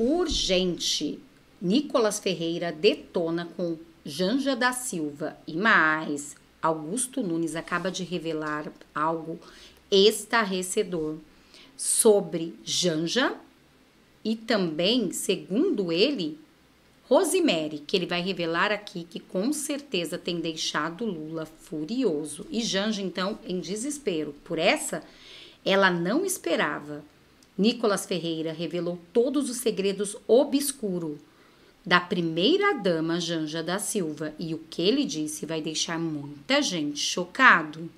urgente. Nicolas Ferreira detona com Janja da Silva e mais. Augusto Nunes acaba de revelar algo estarrecedor sobre Janja e também, segundo ele, Rosemary, que ele vai revelar aqui que com certeza tem deixado Lula furioso. E Janja, então, em desespero. Por essa, ela não esperava. Nicolas Ferreira revelou todos os segredos obscuros da primeira-dama Janja da Silva. E o que ele disse vai deixar muita gente chocado.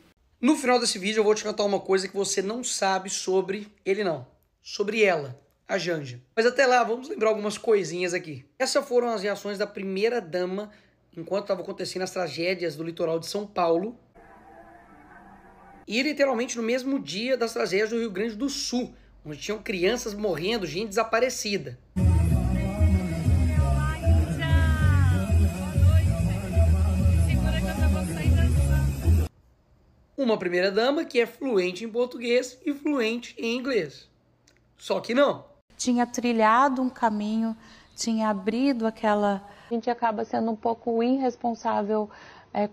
No final desse vídeo eu vou te contar uma coisa que você não sabe sobre ele não. Sobre ela, a Janja. Mas até lá, vamos lembrar algumas coisinhas aqui. Essas foram as reações da primeira-dama enquanto estavam acontecendo as tragédias do litoral de São Paulo. E literalmente no mesmo dia das tragédias do Rio Grande do Sul, onde tinham crianças morrendo, gente desaparecida. Uma primeira-dama que é fluente em português e fluente em inglês. Só que não. Tinha trilhado um caminho, tinha abrido aquela... A gente acaba sendo um pouco irresponsável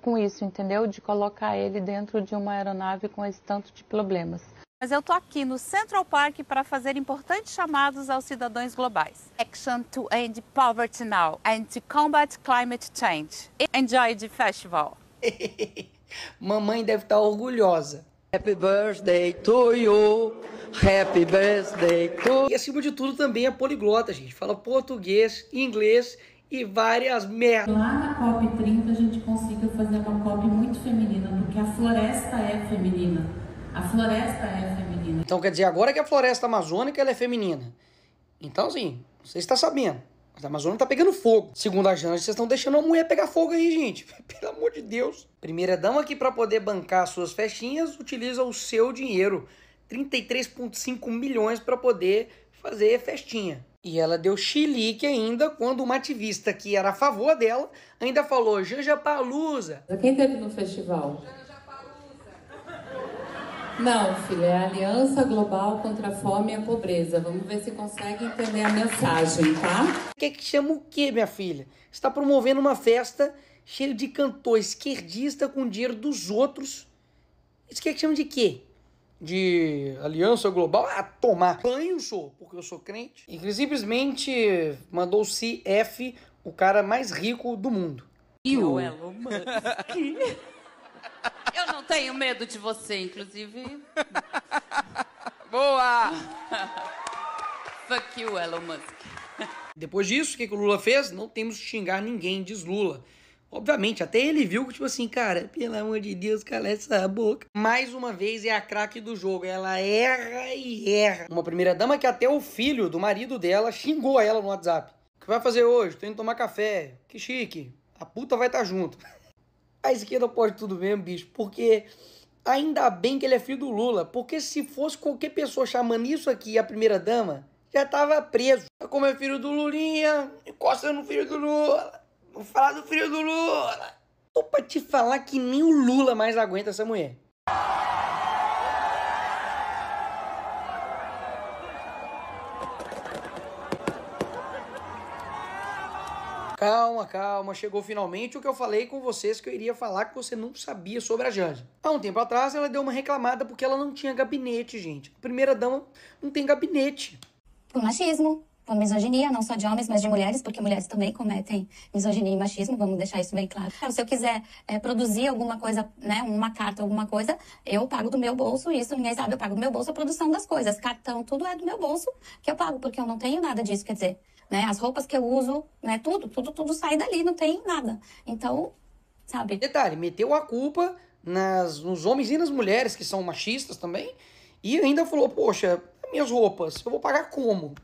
com isso, entendeu? De colocar ele dentro de uma aeronave com esse tanto de problemas. Mas eu tô aqui no Central Park para fazer importantes chamados aos cidadãos globais. Action to end poverty now and to combat climate change. Enjoy the festival. Mamãe deve estar orgulhosa. Happy birthday to you, happy birthday to... E acima de tudo também é poliglota, gente. Fala português, inglês e várias merdas. Lá na COP30 a gente conseguiu fazer uma COP muito feminina, porque a floresta é feminina. A floresta é feminina. Então quer dizer, agora que a floresta amazônica ela é feminina. Então assim, você está sabendo. Mas a Amazônia tá pegando fogo. Segundo a Janja, vocês estão deixando a mulher pegar fogo aí, gente. Pelo amor de Deus. Primeira dama que para poder bancar suas festinhas utiliza o seu dinheiro. 33,5 milhões para poder fazer festinha. E ela deu chilique ainda quando uma ativista que era a favor dela ainda falou Janja Palusa. Quem teve no festival? Não, filha, é a Aliança Global contra a Fome e a Pobreza. Vamos ver se consegue entender a mensagem, tá? Que chama o quê, minha filha? Você está promovendo uma festa cheia de cantor esquerdista com dinheiro dos outros. Isso que chama de quê? De Aliança Global? Ah, tomar banho, sou, porque eu sou crente. E que simplesmente mandou o CF, o cara mais rico do mundo. E o Elon Musk. Eu não tenho medo de você, inclusive. Boa! Fuck you, Elon Musk. Depois disso, o que o Lula fez? Não temos que xingar ninguém, diz Lula. Obviamente, até ele viu que, tipo assim, cara, pelo amor de Deus, cala essa boca. Mais uma vez é a craque do jogo, ela erra e erra. Uma primeira-dama que até o filho do marido dela xingou ela no WhatsApp. O que vai fazer hoje? Tô indo tomar café. Que chique. A puta vai estar junto. A esquerda pode tudo mesmo, bicho, porque ainda bem que ele é filho do Lula, porque se fosse qualquer pessoa chamando isso aqui a primeira-dama, já tava preso. Como é filho do Lulinha, encosta no filho do Lula, vou falar do filho do Lula. Tô pra te falar que nem o Lula mais aguenta essa mulher. Calma, calma, chegou finalmente o que eu falei com vocês que eu iria falar que você não sabia sobre a Janja. Há um tempo atrás ela deu uma reclamada porque ela não tinha gabinete, gente. A primeira dama não tem gabinete. Por machismo, por misoginia, não só de homens, mas de mulheres, porque mulheres também cometem misoginia e machismo, vamos deixar isso bem claro. Se eu quiser produzir alguma coisa, né, uma carta, alguma coisa, eu pago do meu bolso, isso ninguém sabe, eu pago do meu bolso a produção das coisas. Cartão, tudo é do meu bolso que eu pago, porque eu não tenho nada disso, quer dizer... Né, as roupas que eu uso, né, tudo sai dali, não tem nada. Então, sabe? Detalhe, meteu a culpa nos homens e nas mulheres, que são machistas também, e ainda falou, poxa, minhas roupas, eu vou pagar como?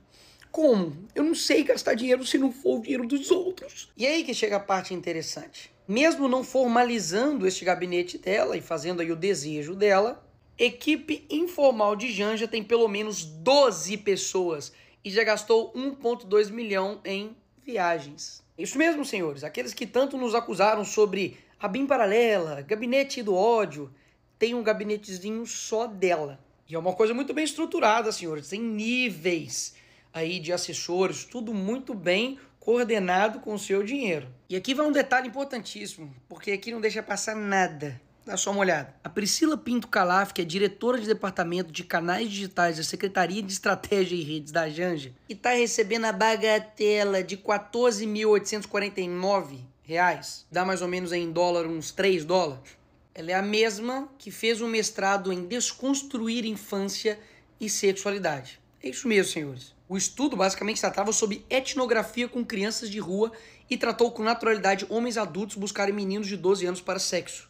Como? Eu não sei gastar dinheiro se não for o dinheiro dos outros. E aí que chega a parte interessante. Mesmo não formalizando este gabinete dela e fazendo aí o desejo dela, equipe informal de Janja tem pelo menos 12 pessoas e já gastou 1,2 milhão em viagens. Isso mesmo, senhores. Aqueles que tanto nos acusaram sobre a BIM paralela, gabinete do ódio, tem um gabinetezinho só dela. E é uma coisa muito bem estruturada, senhores. Tem níveis. aí de assessores, tudo muito bem coordenado com o seu dinheiro. E aqui vai um detalhe importantíssimo, porque aqui não deixa passar nada. Dá só uma olhada. A Priscila Pinto Calaf, que é diretora de departamento de canais digitais da Secretaria de Estratégia e Redes da Janja, e está recebendo a bagatela de R$ 14.849, dá mais ou menos em dólar uns $3. Ela é a mesma que fez um mestrado em desconstruir infância e sexualidade. É isso mesmo, senhores. O estudo basicamente tratava sobre etnografia com crianças de rua e tratou com naturalidade homens adultos buscarem meninos de 12 anos para sexo.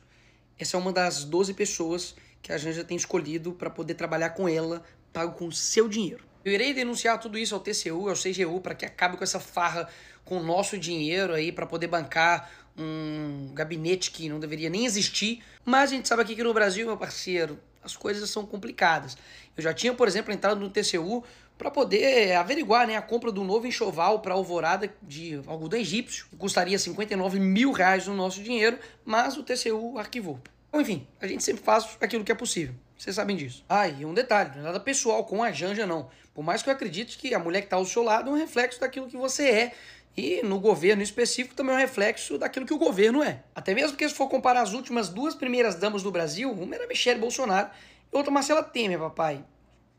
Essa é uma das 12 pessoas que a Janja tem escolhido para poder trabalhar com ela, pago com seu dinheiro. Eu irei denunciar tudo isso ao TCU, ao CGU, para que acabe com essa farra com o nosso dinheiro aí, para poder bancar um gabinete que não deveria nem existir. Mas a gente sabe aqui que no Brasil, meu parceiro, as coisas são complicadas. Eu já tinha, por exemplo, entrado no TCU para poder averiguar, né, a compra do novo enxoval para Alvorada de algodão egípcio, que custaria R$59 mil no nosso dinheiro, mas o TCU arquivou. Então, enfim, a gente sempre faz aquilo que é possível. Vocês sabem disso. E um detalhe, não é nada pessoal com a Janja, não. Por mais que eu acredite que a mulher que está ao seu lado é um reflexo daquilo que você é. E no governo específico também é um reflexo daquilo que o governo é. Até mesmo porque se for comparar as últimas 2 primeiras damas do Brasil, uma era Michele Bolsonaro e outra Marcela Temer, papai.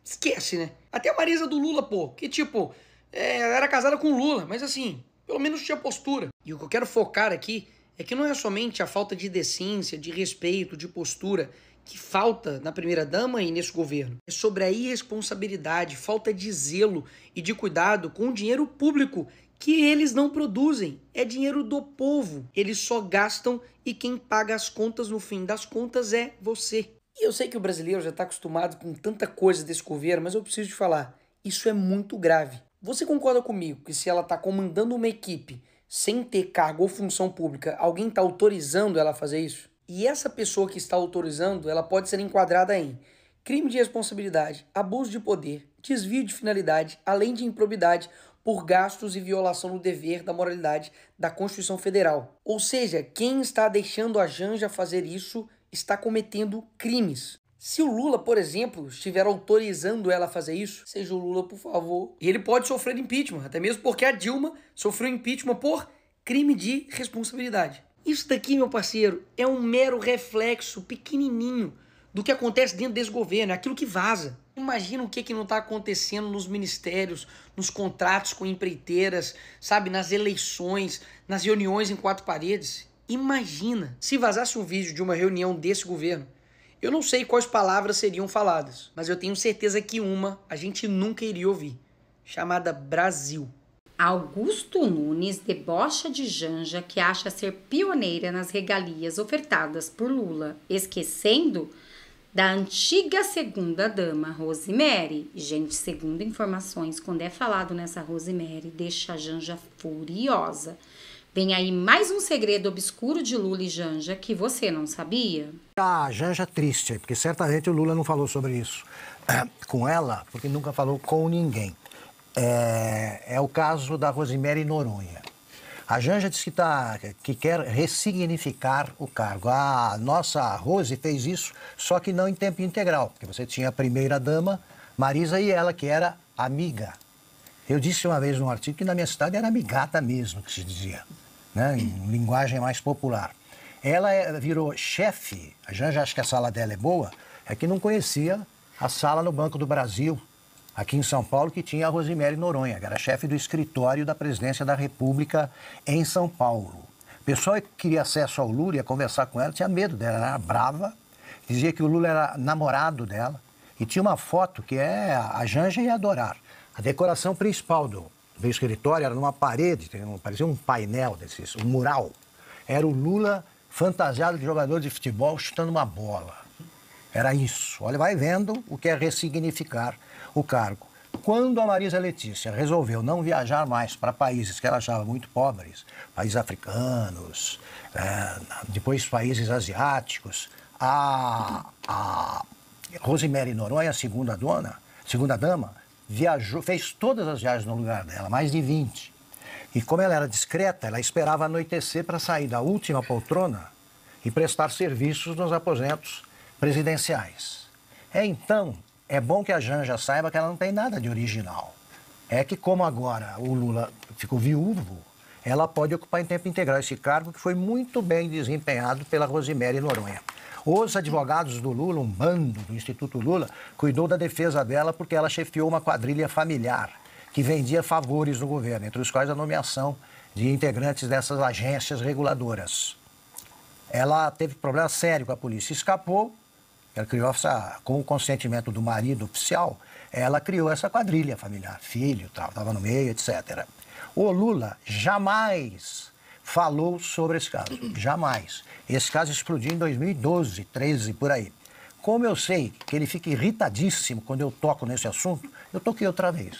Esquece, né? Até a Marisa do Lula, pô, que tipo, era casada com o Lula, mas assim, pelo menos tinha postura. E o que eu quero focar aqui é que não é somente a falta de decência, de respeito, de postura que falta na primeira-dama e nesse governo. É sobre a irresponsabilidade, falta de zelo e de cuidado com o dinheiro público que eles não produzem. É dinheiro do povo. Eles só gastam e quem paga as contas no fim das contas é você. E eu sei que o brasileiro já está acostumado com tanta coisa desse governo, mas eu preciso te falar, isso é muito grave. Você concorda comigo que se ela está comandando uma equipe sem ter cargo ou função pública, alguém está autorizando ela a fazer isso? E essa pessoa que está autorizando, ela pode ser enquadrada em crime de responsabilidade, abuso de poder, desvio de finalidade, além de improbidade por gastos e violação do dever da moralidade da Constituição Federal. Ou seja, quem está deixando a Janja fazer isso está cometendo crimes. Se o Lula, por exemplo, estiver autorizando ela a fazer isso, seja o Lula, por favor. E ele pode sofrer impeachment, até mesmo porque a Dilma sofreu impeachment por crime de responsabilidade. Isso daqui, meu parceiro, é um mero reflexo pequenininho do que acontece dentro desse governo, é aquilo que vaza. Imagina o que não está acontecendo nos ministérios, nos contratos com empreiteiras, sabe, nas eleições, nas reuniões em 4 paredes. Imagina se vazasse um vídeo de uma reunião desse governo. Eu não sei quais palavras seriam faladas, mas eu tenho certeza que uma a gente nunca iria ouvir, chamada Brasil. Augusto Nunes debocha de Janja, que acha ser pioneira nas regalias ofertadas por Lula, esquecendo da antiga segunda-dama, Rosemary. Gente, segundo informações, quando é falado nessa Rosemary, deixa a Janja furiosa. Vem aí mais um segredo obscuro de Lula e Janja que você não sabia? A Janja triste, porque certamente o Lula não falou sobre isso com ela, porque nunca falou com ninguém. É o caso da Rosemary Noronha. A Janja disse que quer ressignificar o cargo. A nossa Rose fez isso, só que não em tempo integral, porque você tinha a primeira-dama, Marisa, e ela, que era amiga. Eu disse uma vez num artigo que na minha cidade era amigata mesmo, que se dizia, né, em linguagem mais popular. Ela virou chefe, a Janja acha que a sala dela é boa, é que não conhecia a sala no Banco do Brasil, aqui em São Paulo, que tinha a Rosemary Noronha, que era chefe do escritório da Presidência da República em São Paulo. O pessoal que queria acesso ao Lula, ia conversar com ela, tinha medo dela, ela era brava, dizia que o Lula era namorado dela, e tinha uma foto que a Janja ia adorar. A decoração principal do escritório era numa parede, parecia um painel desses, um mural. Era o Lula fantasiado de jogador de futebol chutando uma bola. Era isso. Olha, vai vendo o que é ressignificar o cargo. Quando a Marisa Letícia resolveu não viajar mais para países que ela achava muito pobres, países africanos, depois países asiáticos, a Rosemary Noronha, a segunda dama, viajou, fez todas as viagens no lugar dela, mais de 20. E como ela era discreta, ela esperava anoitecer para sair da última poltrona e prestar serviços nos aposentos presidenciais. Então, é bom que a Janja saiba que ela não tem nada de original. é que como agora o Lula ficou viúvo, ela pode ocupar em tempo integral esse cargo que foi muito bem desempenhado pela Rosemary Noronha. Os advogados do Lula, um bando do Instituto Lula, cuidou da defesa dela porque ela chefiou uma quadrilha familiar que vendia favores no governo, entre os quais a nomeação de integrantes dessas agências reguladoras. Ela teve problema sério com a polícia, escapou, ela criou com o consentimento do marido oficial, ela criou essa quadrilha familiar, filho, estava no meio, etc. O Lula jamais falou sobre esse caso, jamais. Esse caso explodiu em 2012, 13, por aí. Como eu sei que ele fica irritadíssimo quando eu toco nesse assunto, eu toquei outra vez.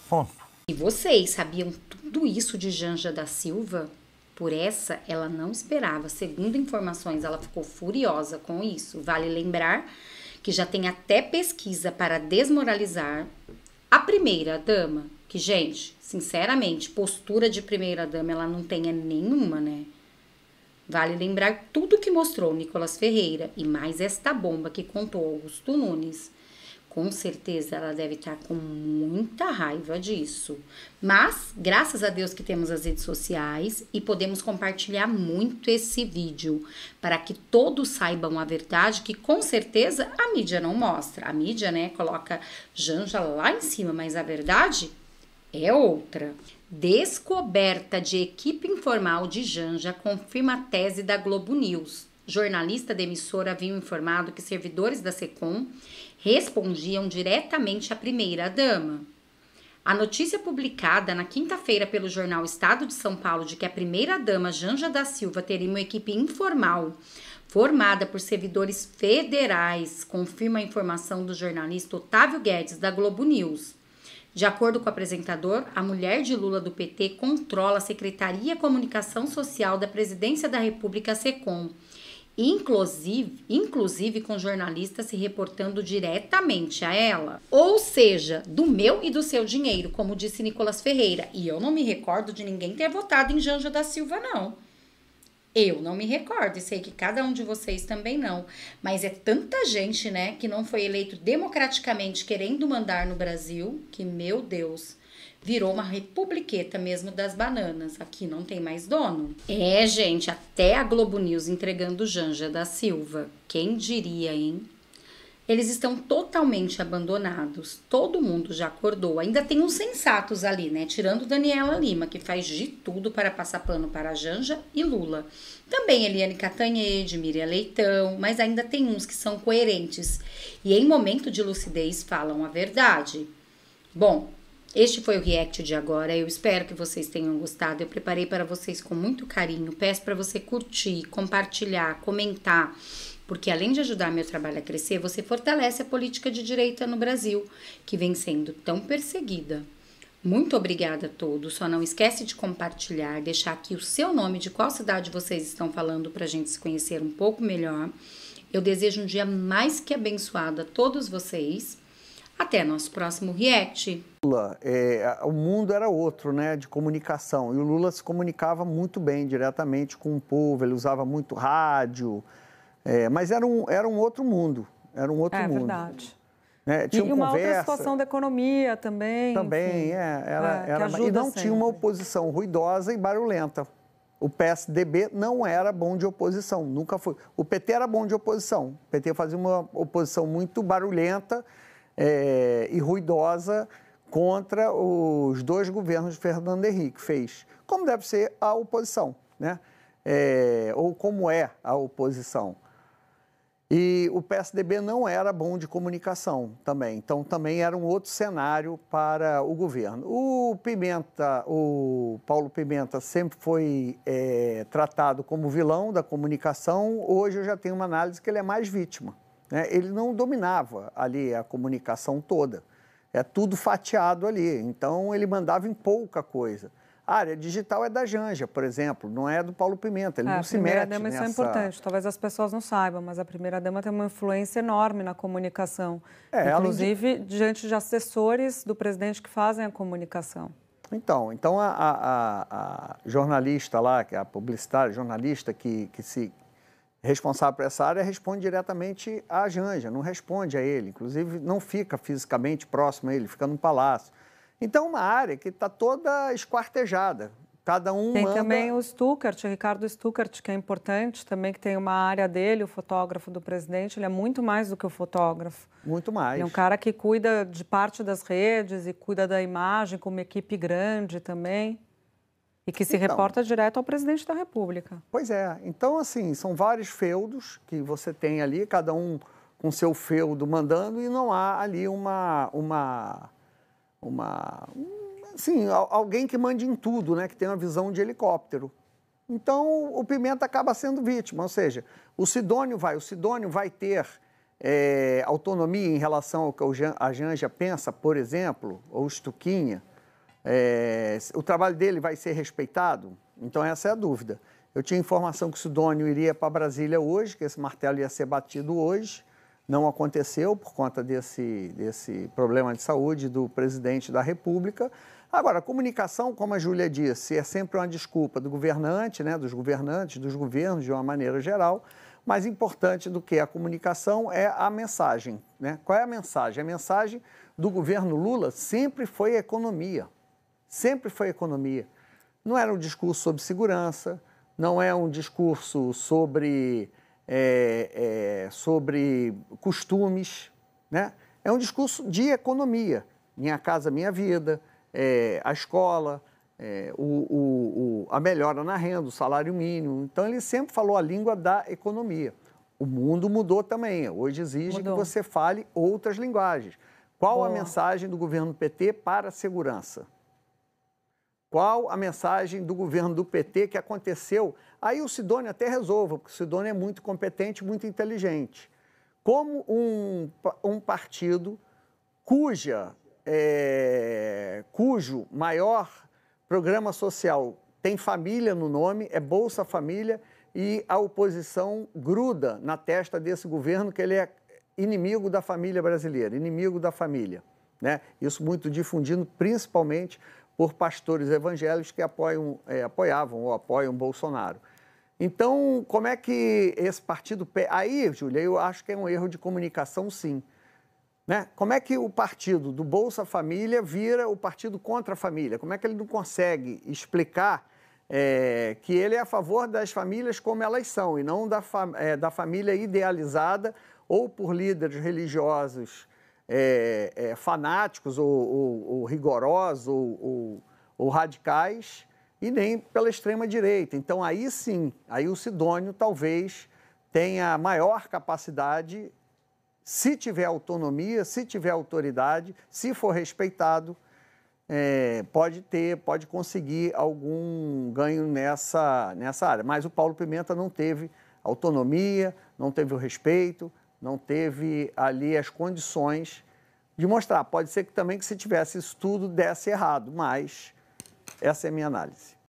Ponto. E vocês sabiam tudo isso de Janja da Silva? Por essa, ela não esperava. Segundo informações, ela ficou furiosa com isso. Vale lembrar que já tem até pesquisa para desmoralizar a primeira-dama. Que, gente, sinceramente, postura de primeira-dama ela não tem nenhuma, né? Vale lembrar tudo que mostrou Nicolas Ferreira e mais esta bomba que contou Augusto Nunes. Com certeza ela deve estar com muita raiva disso. Mas, graças a Deus que temos as redes sociais e podemos compartilhar muito esse vídeo para que todos saibam a verdade que com certeza a mídia não mostra. A mídia, né, coloca Janja lá em cima, mas a verdade é outra. Descoberta de equipe informal de Janja confirma a tese da Globo News. Jornalista da emissora haviam informado que servidores da SECOM respondiam diretamente à primeira-dama. A notícia publicada na quinta-feira pelo jornal Estado de São Paulo de que a primeira-dama Janja da Silva teria uma equipe informal formada por servidores federais confirma a informação do jornalista Otávio Guedes da Globo News. De acordo com o apresentador, a mulher de Lula do PT controla a Secretaria de Comunicação Social da Presidência da República, SECOM, inclusive com jornalistas se reportando diretamente a ela. Ou seja, do meu e do seu dinheiro, como disse Nicolas Ferreira. E eu não me recordo de ninguém ter votado em Janja da Silva, não. Eu não me recordo e sei que cada um de vocês também não. Mas é tanta gente, né, que não foi eleito democraticamente querendo mandar no Brasil, que, meu Deus, virou uma republiqueta mesmo das bananas. Aqui não tem mais dono. É, gente, até a Globo News entregando Janja da Silva. Quem diria, hein? Eles estão totalmente abandonados. Todo mundo já acordou. Ainda tem uns sensatos ali, né? Tirando Daniela Lima, que faz de tudo para passar pano para Janja e Lula. Também Eliane Cantanhede, Miriam Leitão, mas ainda tem uns que são coerentes. E em momento de lucidez falam a verdade. Bom, este foi o react de agora. Eu espero que vocês tenham gostado. Eu preparei para vocês com muito carinho. Peço para você curtir, compartilhar, comentar. Porque além de ajudar meu trabalho a crescer, você fortalece a política de direita no Brasil, que vem sendo tão perseguida. Muito obrigada a todos. Só não esquece de compartilhar, deixar aqui o seu nome, de qual cidade vocês estão falando para a gente se conhecer um pouco melhor. Eu desejo um dia mais que abençoado a todos vocês. Até nosso próximo react. Lula, o mundo era outro, né, de comunicação. E o Lula se comunicava muito bem, diretamente com o povo. Ele usava muito rádio. Mas era um outro mundo, era um outro mundo. É verdade. Tinha uma outra situação da economia também. Também, e não tinha uma oposição ruidosa e barulhenta. O PSDB não era bom de oposição, nunca foi. O PT era bom de oposição. O PT fazia uma oposição muito barulhenta e ruidosa contra os dois governos de Fernando Henrique, fez. Como deve ser a oposição, né? Ou como é a oposição. E o PSDB não era bom de comunicação também, então também era um outro cenário para o governo. O Paulo Pimenta sempre foi tratado como vilão da comunicação, hoje eu já tenho uma análise que ele é mais vítima, né? Ele não dominava ali a comunicação toda, é tudo fatiado ali, então ele mandava em pouca coisa. A área digital é da Janja, por exemplo, não é do Paulo Pimenta, ele não se mete nessa... A primeira-dama, isso é importante, talvez as pessoas não saibam, mas a primeira-dama tem uma influência enorme na comunicação, inclusive diante de assessores do presidente que fazem a comunicação. Então a jornalista lá, a publicitária, jornalista que se responsável por essa área, responde diretamente à Janja, não responde a ele, inclusive não fica fisicamente próximo a ele, fica no palácio. Então, uma área que está toda esquartejada. Cada um tem manda... também o Stuckert, o Ricardo Stuckert, que é importante também, que tem uma área dele, o fotógrafo do presidente. Ele é muito mais do que o fotógrafo. Muito mais. Ele é um cara que cuida de parte das redes e cuida da imagem, com uma equipe grande também. E que se reporta direto ao presidente da República. Pois é. Então, assim, são vários feudos que você tem ali, cada um com seu feudo mandando, e não há ali assim, alguém que mande em tudo, né? Que tem uma visão de helicóptero. Então, o Pimenta acaba sendo vítima. Ou seja, o Sidônio vai ter autonomia em relação ao que a Janja pensa, por exemplo, ou o Stuquinha. O trabalho dele vai ser respeitado? Então, essa é a dúvida. Eu tinha informação que o Sidônio iria para Brasília hoje, que esse martelo ia ser batido hoje. Não aconteceu por conta desse problema de saúde do presidente da República. Agora, a comunicação, como a Júlia disse, é sempre uma desculpa do governante, né, dos governantes, dos governos, de uma maneira geral. Mais importante do que a comunicação é a mensagem, né? Qual é a mensagem? A mensagem do governo Lula sempre foi a economia. Sempre foi a economia. Não era um discurso sobre segurança, não é um discurso sobre costumes, né? É um discurso de economia. Minha Casa Minha Vida, a escola, a melhora na renda, o salário mínimo. Então, ele sempre falou a língua da economia. O mundo mudou também. Hoje exige que você fale outras linguagens. Qual a mensagem do governo PT para a segurança? Qual a mensagem do governo do PT que aconteceu? Aí o Sidônio até resolve, porque o Sidônio é muito competente, muito inteligente. Como um partido cujo maior programa social tem família no nome, é Bolsa Família, e a oposição gruda na testa desse governo que ele é inimigo da família brasileira, inimigo da família, né? Isso muito difundido principalmente por pastores evangélicos que apoiavam ou apoiam Bolsonaro. Então, como é que esse partido... Aí, Júlia, eu acho que é um erro de comunicação, sim. Né? Como é que o partido do Bolsa Família vira o partido contra a família? Como é que ele não consegue explicar que ele é a favor das famílias como elas são, e não da família idealizada ou por líderes religiosos fanáticos ou rigorosos ou radicais, e nem pela extrema-direita. Então, aí sim, aí o Sidônio talvez tenha maior capacidade, se tiver autonomia, se tiver autoridade, se for respeitado, pode conseguir algum ganho nessa área. Mas o Paulo Pimenta não teve autonomia, não teve o respeito, não teve ali as condições de mostrar. Pode ser que também, que se tivesse isso tudo, desse errado, mas essa é a minha análise.